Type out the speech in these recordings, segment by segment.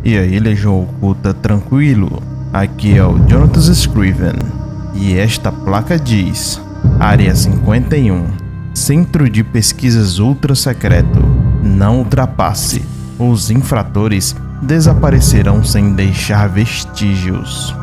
E aí, Legião Oculta, tranquilo? Aqui é o Jonathan Scriven e esta placa diz: Área 51, Centro de Pesquisas Ultra Secreto. Não ultrapasse. Os infratores desaparecerão sem deixar vestígios.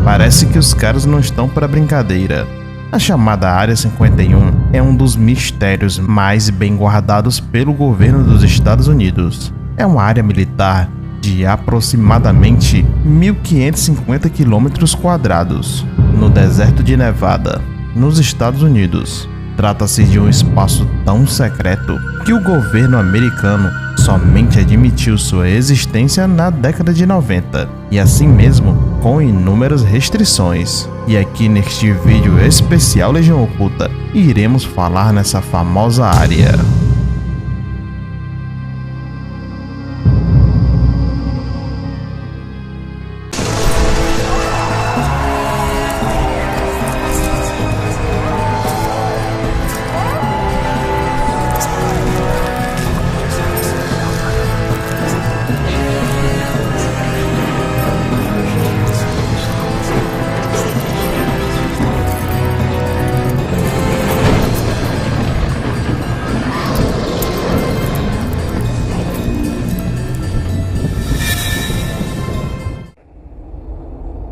Parece que os caras não estão para brincadeira. A chamada Área 51 é um dos mistérios mais bem guardados pelo governo dos Estados Unidos. É uma área militar de aproximadamente 1.550 km², no deserto de Nevada, nos Estados Unidos. Trata-se de um espaço tão secreto que o governo americano somente admitiu sua existência na década de 90, e assim mesmo com inúmeras restrições. E aqui neste vídeo especial Legião Oculta, iremos falar nessa famosa área.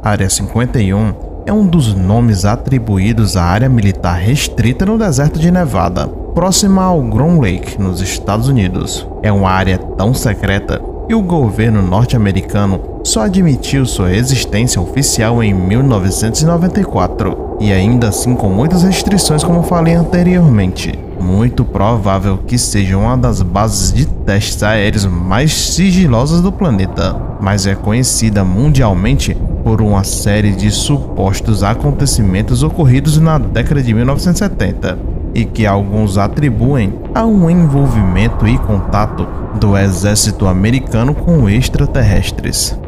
Área 51 é um dos nomes atribuídos à área militar restrita no deserto de Nevada, próxima ao Ground Lake, nos Estados Unidos. É uma área tão secreta que o governo norte-americano só admitiu sua existência oficial em 1994, e ainda assim com muitas restrições, como falei anteriormente. Muito provável que seja uma das bases de testes aéreos mais sigilosas do planeta, mas é conhecida mundialmente por uma série de supostos acontecimentos ocorridos na década de 1970 e que alguns atribuem a um envolvimento e contato do exército americano com extraterrestres.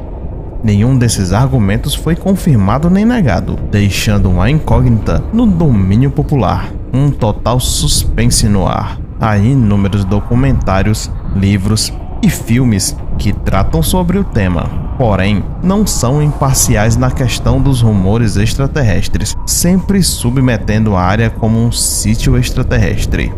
Nenhum desses argumentos foi confirmado nem negado, deixando uma incógnita no domínio popular, um total suspense no ar. Há inúmeros documentários, livros e filmes que tratam sobre o tema, porém não são imparciais na questão dos rumores extraterrestres, sempre submetendo a área como um sítio extraterrestre.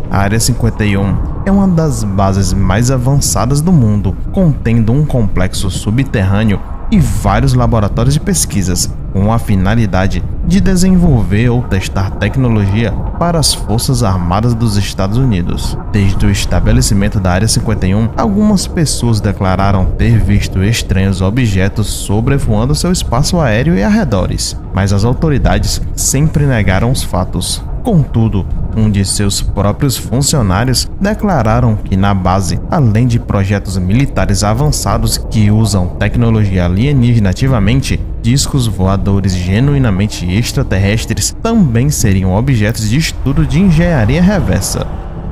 A Área 51 é uma das bases mais avançadas do mundo, contendo um complexo subterrâneo e vários laboratórios de pesquisas, com a finalidade de desenvolver ou testar tecnologia para as Forças Armadas dos Estados Unidos. Desde o estabelecimento da Área 51, algumas pessoas declararam ter visto estranhos objetos sobrevoando seu espaço aéreo e arredores, mas as autoridades sempre negaram os fatos. Contudo, um de seus próprios funcionários declararam que na base, além de projetos militares avançados que usam tecnologia alienígena ativamente, discos voadores genuinamente extraterrestres também seriam objetos de estudo de engenharia reversa.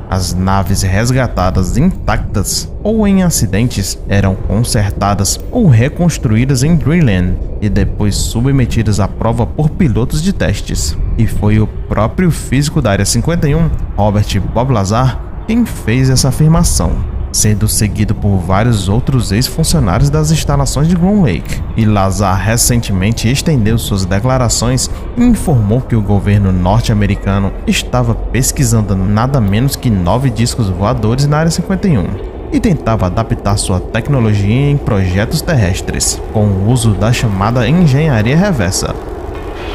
As naves resgatadas intactas ou em acidentes eram consertadas ou reconstruídas em Greenland e depois submetidas à prova por pilotos de testes. E foi o próprio físico da Área 51, Robert Bob Lazar, quem fez essa afirmação, sendo seguido por vários outros ex-funcionários das instalações de Ground Lake. E Lazar recentemente estendeu suas declarações e informou que o governo norte-americano estava pesquisando nada menos que 9 discos voadores na Área 51 e tentava adaptar sua tecnologia em projetos terrestres, com o uso da chamada engenharia reversa.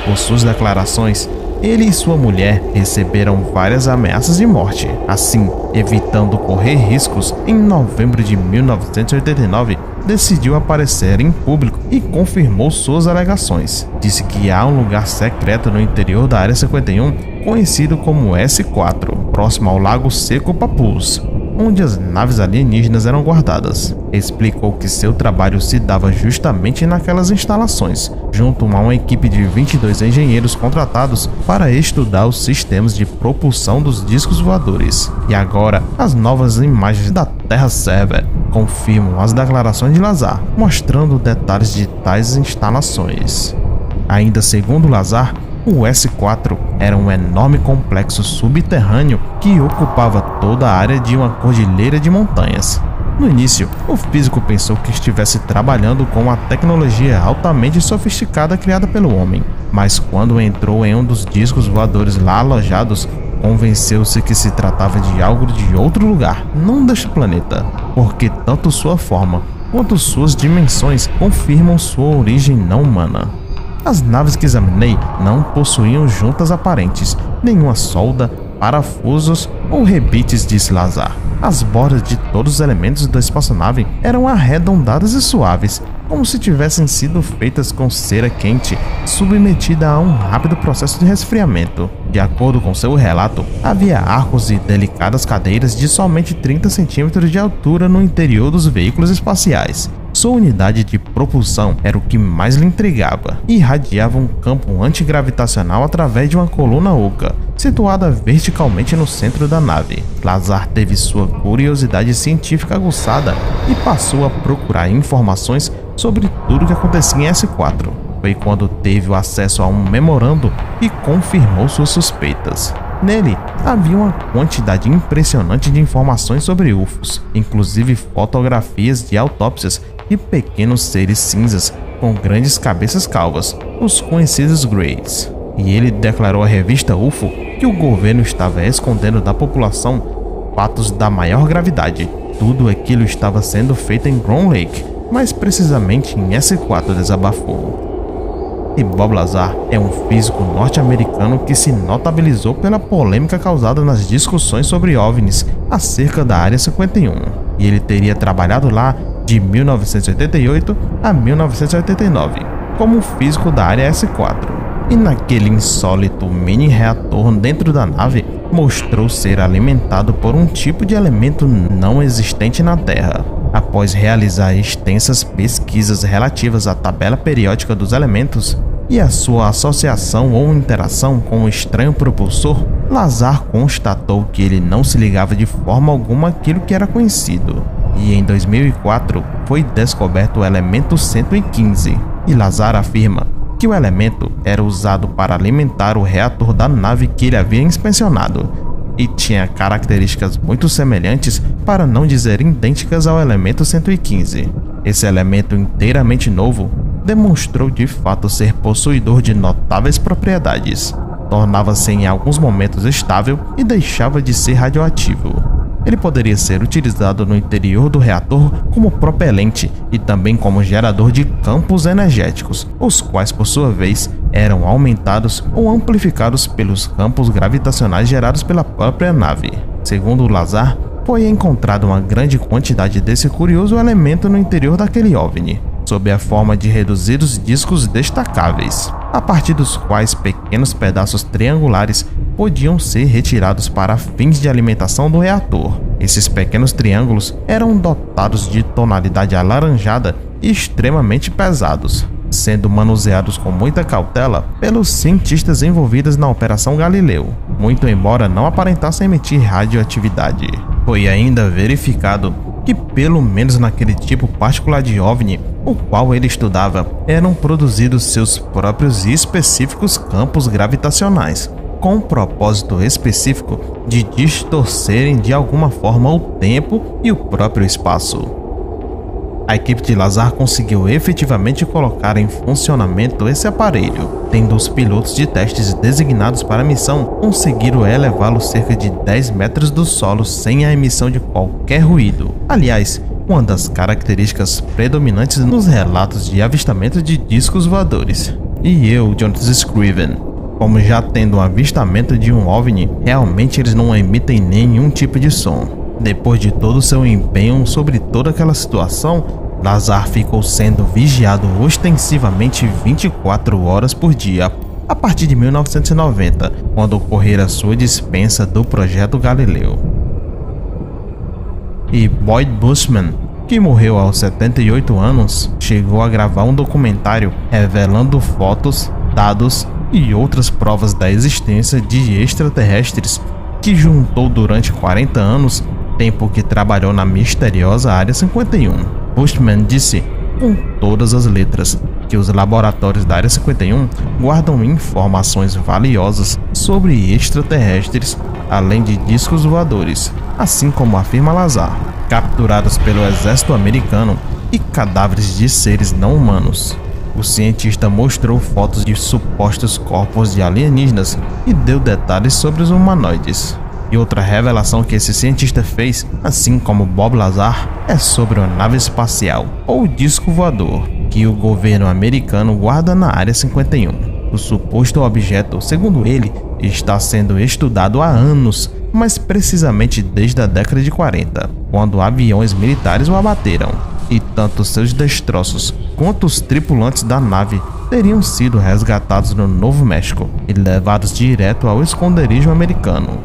Por suas declarações, ele e sua mulher receberam várias ameaças de morte. Assim, evitando correr riscos, em novembro de 1989, decidiu aparecer em público e confirmou suas alegações. Disse que há um lugar secreto no interior da Área 51, conhecido como S4, próximo ao Lago Seco Papuz, onde as naves alienígenas eram guardadas. Explicou que seu trabalho se dava justamente naquelas instalações, junto a uma equipe de 22 engenheiros contratados para estudar os sistemas de propulsão dos discos voadores. E agora, as novas imagens da Terra Server confirmam as declarações de Lazar, mostrando detalhes de tais instalações. Ainda segundo Lazar, o S4 era um enorme complexo subterrâneo que ocupava toda a área de uma cordilheira de montanhas. No início, o físico pensou que estivesse trabalhando com uma tecnologia altamente sofisticada criada pelo homem, mas quando entrou em um dos discos voadores lá alojados, convenceu-se que se tratava de algo de outro lugar, não deste planeta, porque tanto sua forma quanto suas dimensões confirmam sua origem não humana. As naves que examinei não possuíam juntas aparentes, nenhuma solda, parafusos ou rebites, disse Lazar. As bordas de todos os elementos da espaçonave eram arredondadas e suaves, como se tivessem sido feitas com cera quente, submetida a um rápido processo de resfriamento. De acordo com seu relato, havia arcos e delicadas cadeiras de somente 30 centímetros de altura no interior dos veículos espaciais. Sua unidade de propulsão era o que mais lhe intrigava, e irradiava um campo antigravitacional através de uma coluna oca, situada verticalmente no centro da nave. Lazar teve sua curiosidade científica aguçada e passou a procurar informações sobre tudo o que acontecia em S4. Foi quando teve o acesso a um memorando e confirmou suas suspeitas. Nele, havia uma quantidade impressionante de informações sobre UFOs, inclusive fotografias de autópsias de pequenos seres cinzas com grandes cabeças calvas, os conhecidos Greys. E ele declarou à revista UFO que o governo estava escondendo da população fatos da maior gravidade. Tudo aquilo estava sendo feito em Ground Lake, mais precisamente em S4, desabafou. E Bob Lazar é um físico norte-americano que se notabilizou pela polêmica causada nas discussões sobre OVNIs acerca da Área 51, e ele teria trabalhado lá de 1988 a 1989 como físico da Área S4, e naquele insólito mini-reator dentro da nave mostrou ser alimentado por um tipo de elemento não existente na Terra. Após realizar extensas pesquisas relativas à tabela periódica dos elementos e a sua associação ou interação com o estranho propulsor, Lazar constatou que ele não se ligava de forma alguma àquilo que era conhecido. E em 2004 foi descoberto o elemento 115, e Lazar afirma que o elemento era usado para alimentar o reator da nave que ele havia inspecionado, e tinha características muito semelhantes, para não dizer idênticas, ao elemento 115. Esse elemento inteiramente novo demonstrou de fato ser possuidor de notáveis propriedades. Tornava-se em alguns momentos estável e deixava de ser radioativo. Ele poderia ser utilizado no interior do reator como propelente e também como gerador de campos energéticos, os quais por sua vez eram aumentados ou amplificados pelos campos gravitacionais gerados pela própria nave. Segundo Lazar, foi encontrada uma grande quantidade desse curioso elemento no interior daquele OVNI, sob a forma de reduzidos discos destacáveis, a partir dos quais pequenos pedaços triangulares podiam ser retirados para fins de alimentação do reator. Esses pequenos triângulos eram dotados de tonalidade alaranjada e extremamente pesados, sendo manuseados com muita cautela pelos cientistas envolvidos na Operação Galileu, muito embora não aparentassem emitir radioatividade. Foi ainda verificado que, pelo menos naquele tipo particular de OVNI, o qual ele estudava, eram produzidos seus próprios e específicos campos gravitacionais, com um propósito específico de distorcerem de alguma forma o tempo e o próprio espaço. A equipe de Lazar conseguiu efetivamente colocar em funcionamento esse aparelho, tendo os pilotos de testes designados para a missão conseguiram elevá-lo cerca de 10 metros do solo sem a emissão de qualquer ruído. Aliás, uma das características predominantes nos relatos de avistamento de discos voadores. E eu, Jonathan Scriven, como já tendo um avistamento de um OVNI, realmente eles não emitem nenhum tipo de som. Depois de todo o seu empenho sobre toda aquela situação, Lazar ficou sendo vigiado ostensivamente 24 horas por dia, a partir de 1990, quando ocorrera sua dispensa do projeto Galileu. E Boyd Bushman, que morreu aos 78 anos, chegou a gravar um documentário revelando fotos, dados e outras provas da existência de extraterrestres que juntou durante 40 anos, tempo que trabalhou na misteriosa Área 51. Bushman disse com todas as letras que os laboratórios da Área 51 guardam informações valiosas sobre extraterrestres, além de discos voadores, assim como afirma Lazar, capturados pelo exército americano e cadáveres de seres não humanos. O cientista mostrou fotos de supostos corpos de alienígenas e deu detalhes sobre os humanoides. E outra revelação que esse cientista fez, assim como Bob Lazar, é sobre uma nave espacial, ou disco voador, que o governo americano guarda na Área 51. O suposto objeto, segundo ele, está sendo estudado há anos, mas precisamente desde a década de 40, quando aviões militares o abateram. E tanto seus destroços quanto os tripulantes da nave teriam sido resgatados no Novo México e levados direto ao esconderijo americano.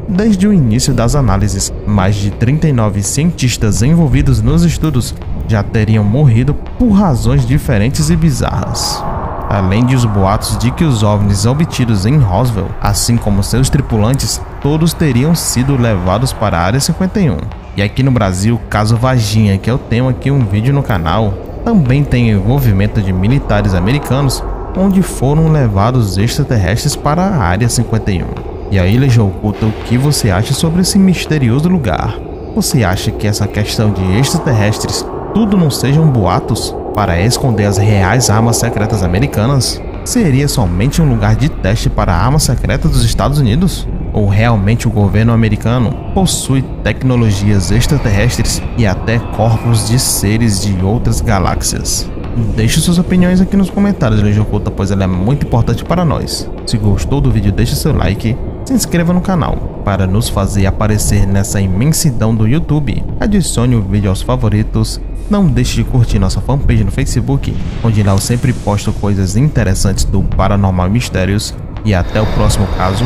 Desde o início das análises, mais de 39 cientistas envolvidos nos estudos já teriam morrido por razões diferentes e bizarras. Além de os boatos de que os OVNIs obtidos em Roswell, assim como seus tripulantes, todos teriam sido levados para a Área 51. E aqui no Brasil, o caso Varginha, que eu tenho aqui um vídeo no canal, também tem envolvimento de militares americanos, onde foram levados extraterrestres para a Área 51. E a Ilha Oculta, o que você acha sobre esse misterioso lugar? Você acha que essa questão de extraterrestres tudo não sejam boatos para esconder as reais armas secretas americanas? Seria somente um lugar de teste para a arma secreta dos Estados Unidos? Ou realmente o governo americano possui tecnologias extraterrestres e até corpos de seres de outras galáxias? Deixe suas opiniões aqui nos comentários, Legião Oculta, pois ela é muito importante para nós. Se gostou do vídeo, deixe seu like, se inscreva no canal para nos fazer aparecer nessa imensidão do YouTube. Adicione o vídeo aos favoritos. Não deixe de curtir nossa fanpage no Facebook, onde lá eu sempre posto coisas interessantes do Paranormal e Mistérios. E até o próximo caso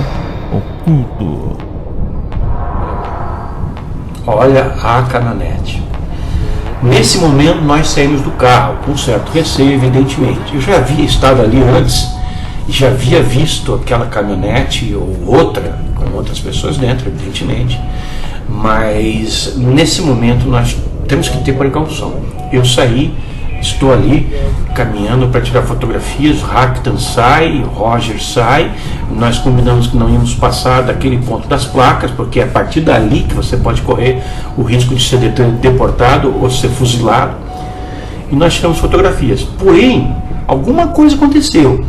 oculto. Olha a caminhonete. Nesse momento nós saímos do carro, com certo receio, evidentemente. Eu já havia estado ali antes e já havia visto aquela caminhonete ou outra, com outras pessoas dentro, evidentemente. Mas nesse momento nós temos que ter precaução. Eu saí, estou ali caminhando para tirar fotografias, Hackton sai, Roger sai, nós combinamos que não íamos passar daquele ponto das placas, porque é a partir dali que você pode correr o risco de ser deportado ou ser fuzilado, e nós tiramos fotografias. Porém, alguma coisa aconteceu,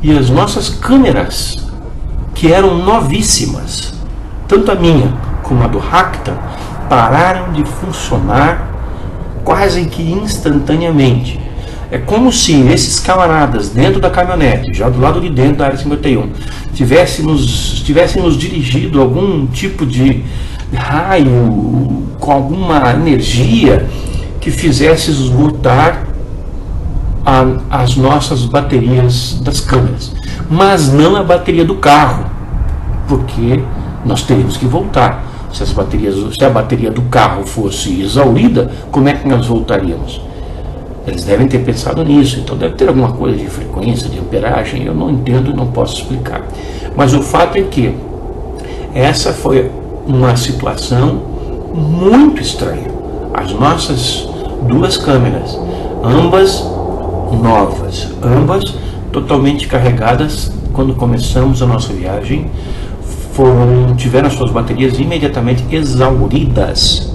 e as nossas câmeras, que eram novíssimas, tanto a minha como a do Hackton, pararam de funcionar quase que instantaneamente. É como se esses camaradas dentro da caminhonete, já do lado de dentro da Área 51, tivessem nos dirigido algum tipo de raio com alguma energia que fizesse esgotar as nossas baterias das câmeras, mas não a bateria do carro, porque nós teríamos que voltar. Se a bateria do carro fosse exaurida, como é que nós voltaríamos? Eles devem ter pensado nisso, então deve ter alguma coisa de frequência, de amperagem, eu não entendo e não posso explicar. Mas o fato é que essa foi uma situação muito estranha. As nossas duas câmeras, ambas novas, ambas totalmente carregadas quando começamos a nossa viagem, tiveram suas baterias imediatamente exauridas.